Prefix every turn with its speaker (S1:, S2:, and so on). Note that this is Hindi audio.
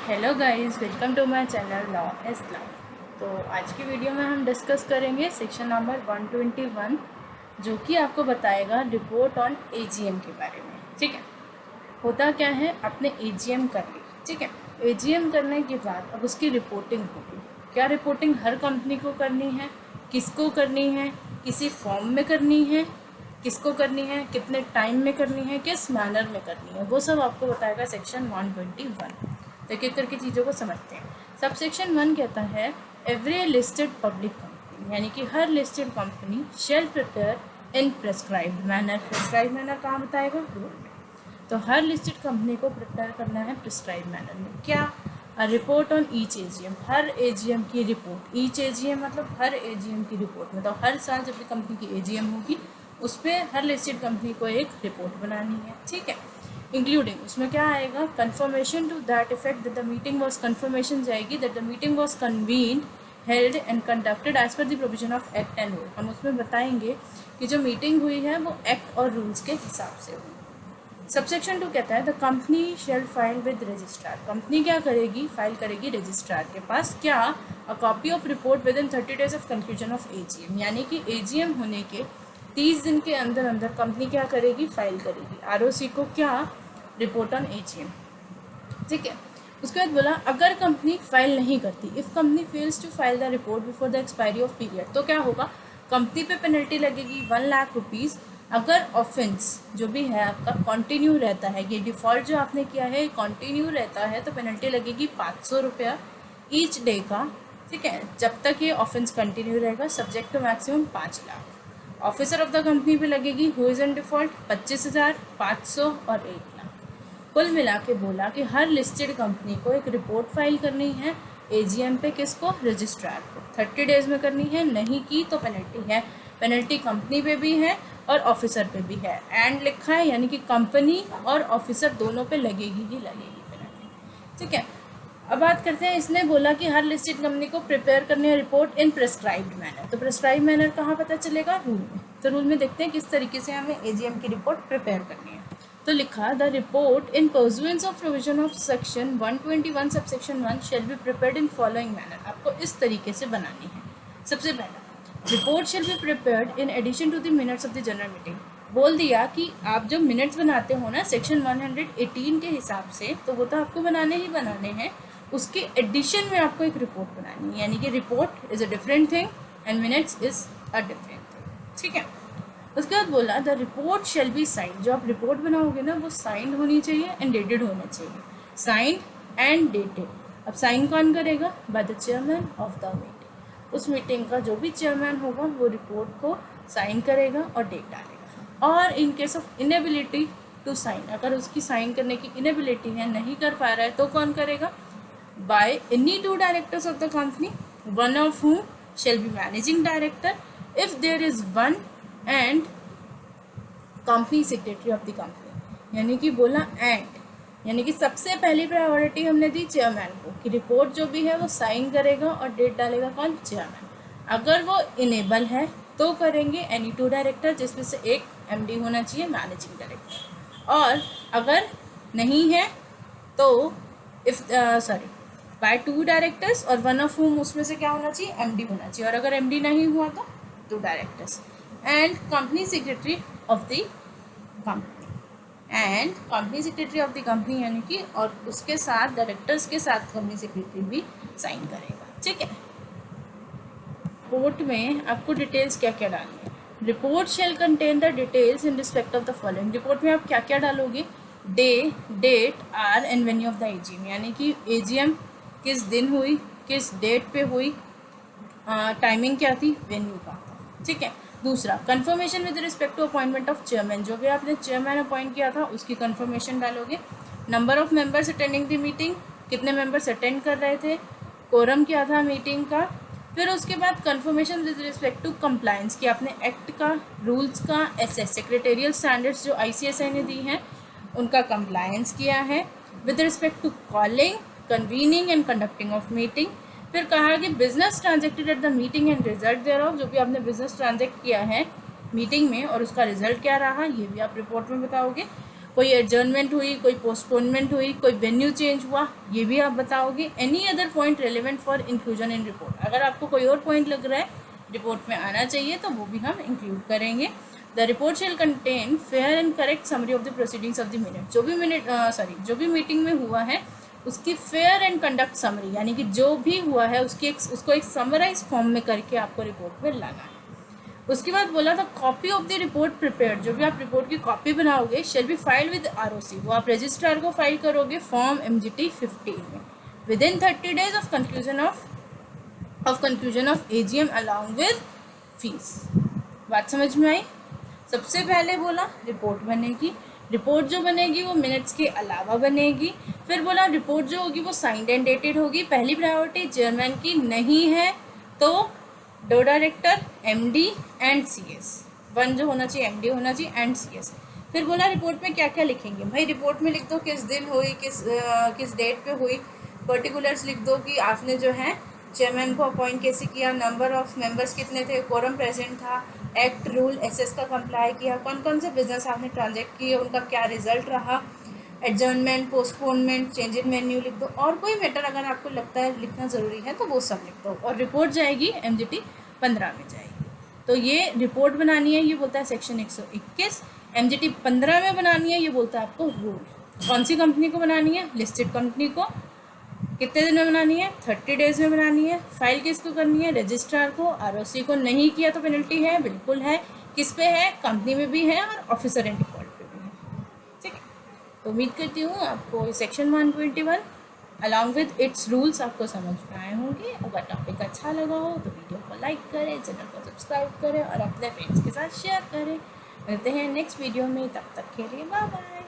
S1: Hello guys, welcome to my channel law is love. तो आज की वीडियो में हम डिस्कस करेंगे सेक्शन नंबर 121, जो कि आपको बताएगा रिपोर्ट ऑन एजीएम के बारे में। ठीक है, होता क्या है, आपने एजीएम कर ली। ठीक है, एजीएम करने के बाद अब उसकी रिपोर्टिंग होगी। क्या रिपोर्टिंग हर कंपनी को करनी है, किसको करनी है, किसी फॉर्म में करनी है, किसको करनी है, कितने टाइम में करनी है, किस मैनर में करनी है, वो सब आपको बताएगा सेक्शन 121। तो एक एक करके चीज़ों को समझते हैं। सब सेक्शन 1 कहता है एवरी लिस्टेड पब्लिक कंपनी, यानी कि हर listed company shall prepare in prescribed manner. Prescribe manner कहाँ बताएगा, रूल में। तो हर लिस्टेड कंपनी को प्रिपेयर करना है प्रिस्क्राइब मैनर में। क्या, रिपोर्ट ऑन ईच एजीएम, हर एजीएम की रिपोर्ट। ईच एजीएम मतलब हर एजीएम की रिपोर्ट, मतलब हर साल जब भी कंपनी की एजीएम होगी उस पर हर लिस्टेड कंपनी को एक रिपोर्ट बनानी है। ठीक है, इंक्लूडिंग उसमें क्या आएगा, confirmation to that effect that the meeting was, confirmation जाएगी that the meeting was convened, held and conducted as per the provision of act and rule. हम उसमें बताएंगे कि जो मीटिंग हुई है वो एक्ट और रूल्स के हिसाब से हुई। सबसेक्शन 2 कहता है the company shall file with registrar. Company क्या करेगी, फाइल करेगी रजिस्ट्रार के पास। क्या, a copy of report with in 30 days of conclusion of AGM, यानी कि एजीएम होने के 30 दिन के अंदर अंदर कंपनी क्या करेगी, फाइल करेगी आरओसी को। क्या, रिपोर्ट ऑन एजीएम। ठीक है, उसके बाद बोला अगर कंपनी फाइल नहीं करती, if company fails to file the report before the expiry of period, तो क्या होगा, कंपनी पे पेनल्टी लगेगी 1,00,000 रुपीज़। अगर ऑफेंस जो भी है आपका कंटिन्यू रहता है, ये डिफ़ॉल्ट जो आपने किया है कंटिन्यू रहता है, तो पेनल्टी लगेगी 500 रुपया ईच डे का। ठीक है, जब तक ये ऑफेंस कंटिन्यू रहेगा, subject to maximum 5,00,000। Officer of the company पे लगेगी हु इज़ इन डिफ़ॉल्ट 25,000, 500 और 1,00,000। कुल मिला के बोला कि हर लिस्टेड कंपनी को एक रिपोर्ट फाइल करनी है एजीएम पे, किसको, रजिस्ट्रार को। 30 डेज में करनी है, नहीं की तो पेनल्टी है। पेनल्टी कंपनी पे भी है और ऑफिसर पे भी है, एंड लिखा है, यानी कि कंपनी और ऑफिसर दोनों पे लगेगी ही लगेगी पेनल्टी। ठीक है, अब बात करते हैं, इसने बोला कि हर लिस्टेड कंपनी को प्रिपेयर करनी है रिपोर्ट इन प्रेस्क्राइब्ड मैनर। तो प्रेस्क्राइब मैनर कहाँ पता चलेगा, रूल में। तो रूल में देखते हैं किस तरीके से हमें एजीएम की रिपोर्ट प्रिपेयर करनी है। तो लिखा the report in pursuance of provision of section 121 subsection 1 shall be prepared in following manner. आपको इस तरीके से बनानी है। सबसे पहला, report shall be prepared in addition to the minutes of the general meeting. बोल दिया कि आप जो मिनट्स बनाते हो ना सेक्शन 118 के हिसाब से, तो वो तो आपको बनाने ही बनाने हैं, उसके एडिशन में आपको एक रिपोर्ट बनानी है, यानी कि report is a different thing and minutes is a different thing. ठीक है, उसके बाद बोला the report shall be signed. जो आप रिपोर्ट बनाओगे ना वो साइंड होनी चाहिए एंड डेटेड होना चाहिए, साइंड एंड डेटेड। अब साइन कौन करेगा, by the chairman of the meeting. उस मीटिंग का जो भी चेयरमैन होगा वो रिपोर्ट को साइन करेगा और डेट डालेगा। और in case of inability to sign, अगर उसकी साइन करने की इनेबिलिटी है, नहीं कर पा रहा है, तो कौन करेगा, by any 2 directors of the company, one of whom shall be managing director if there is one, and company secretary of the company. यानी कि बोला एंड, यानी कि सबसे पहली प्रायोरिटी हमने दी चेयरमैन को कि रिपोर्ट जो भी है वो साइन करेगा और डेट डालेगा कौन, चेयरमैन। अगर वो इनेबल है तो करेंगे एनी 2 डायरेक्टर, जिसमें से एक एमडी होना चाहिए, मैनेजिंग डायरेक्टर। और अगर नहीं है तो इफ बाय 2 डायरेक्टर्स और वन ऑफ whom, उसमें से क्या होना चाहिए, एमडी होना चाहिए। और अगर एमडी नहीं हुआ तो 2 directors and company secretary of the company, and company secretary of the company, यानी कि और उसके साथ डायरेक्टर्स के साथ कंपनी सेक्रेटरी भी साइन करेगा। ठीक है, रिपोर्ट में आपको डिटेल्स क्या क्या डालनी है। Report shall contain the details in respect of the following. Report में आप क्या क्या डालोगे, day, date, hour and venue of the AGM, यानी कि एजीएम किस दिन हुई, किस डेट पे हुई, टाइमिंग क्या थी, वेन्यू का। ठीक है, दूसरा confirmation with respect to appointment of chairman. जो भी आपने चेयरमैन अपॉइंट किया था उसकी कंफर्मेशन डालोगे। Number of members attending the meeting, कितने मेंबर्स अटेंड कर रहे थे, कोरम क्या था मीटिंग का। फिर उसके बाद confirmation with respect to compliance, कि आपने एक्ट का, रूल्स का, एसएस सेक्रेटेरियल स्टैंडर्ड्स जो आईसीएसआई ने दी हैं उनका कंप्लायंस किया है। With respect to calling, convening and conducting of meeting. फिर कहा कि business transacted at the meeting and result thereof, जो भी आपने बिजनेस ट्रांजेक्ट किया है मीटिंग में और उसका रिजल्ट क्या रहा, ये भी आप रिपोर्ट में बताओगे। कोई एडजर्नमेंट हुई, कोई पोस्टपोनमेंट हुई, कोई वेन्यू चेंज हुआ, ये भी आप बताओगे। Any other point relevant for inclusion in report, अगर आपको कोई और पॉइंट लग रहा है रिपोर्ट में आना चाहिए तो वो भी हम इंक्लूड करेंगे। The report shall contain fair and correct summary of the proceedings of the minute, जो भी मीटिंग में हुआ है उसकी फेयर एंड कंडक्ट समरी, यानी कि जो भी हुआ है उसको एक समराइज फॉर्म में करके आपको रिपोर्ट में लाना है। उसके बाद बोला था copy of the report prepared, जो भी आप रिपोर्ट की कॉपी बनाओगे shall be filed with ROC, वो आप रजिस्ट्रार को फाइल करोगे फॉर्म MGT 15 में with in 30 days of conclusion of AGM along with fees. बात समझ में आई? सबसे पहले बोला रिपोर्ट बनेगी, रिपोर्ट जो बनेगी वो मिनट्स के अलावा बनेगी। फिर बोला रिपोर्ट जो होगी वो साइंड एंड डेटेड होगी। पहली प्रायोरिटी चेयरमैन की नहीं है तो 2 डायरेक्टर MD एंड CS, 1 जो होना चाहिए MD होना चाहिए एंड CS। फिर बोला रिपोर्ट में क्या क्या लिखेंगे, भाई रिपोर्ट में लिख दो किस दिन हुई, किस डेट पे हुई, पर्टिकुलर्स लिख दो कि आपने जो है चेयरमैन को अपॉइंट कैसे किया, नंबर ऑफ मेंबर्स कितने थे, कोरम प्रेजेंट था, एक्ट रूल SS का कंप्लाई किया, कौन कौन से बिजनेस आपने ट्रांजैक्ट किए, उनका क्या रिजल्ट रहा, adjournment, postponement, change in menu लिख दो, और कोई मैटर अगर आपको लगता है लिखना ज़रूरी है तो वो सब लिख दो। और रिपोर्ट जाएगी MGT 15 में जाएगी। तो ये रिपोर्ट बनानी है, ये बोलता है सेक्शन 121। MGT 15 में बनानी है, ये बोलता है आपको रूल। कौन सी कंपनी को बनानी है? लिस्टेड कंपनी को। कितने दिन में बनानी है? 30 days में बनानी है। फाइल किसको करनी है? रजिस्ट्रार को। ROC को नहीं किया तो पेनल्टी है, बिल्कुल है। किस पे है? कंपनी में भी है और ऑफिसर एंड डिफॉल्ट पे भी है। ठीक है, तो उम्मीद करती हूँ आपको section 121 along with its rules आपको समझ में आए होंगे। अगर टॉपिक अच्छा लगा हो तो वीडियो को लाइक करें, चैनल को सब्सक्राइब करें और अपने फ्रेंड्स के साथ शेयर करें। मिलते हैं नेक्स्ट वीडियो में, तब तक के लिए बाय बाय।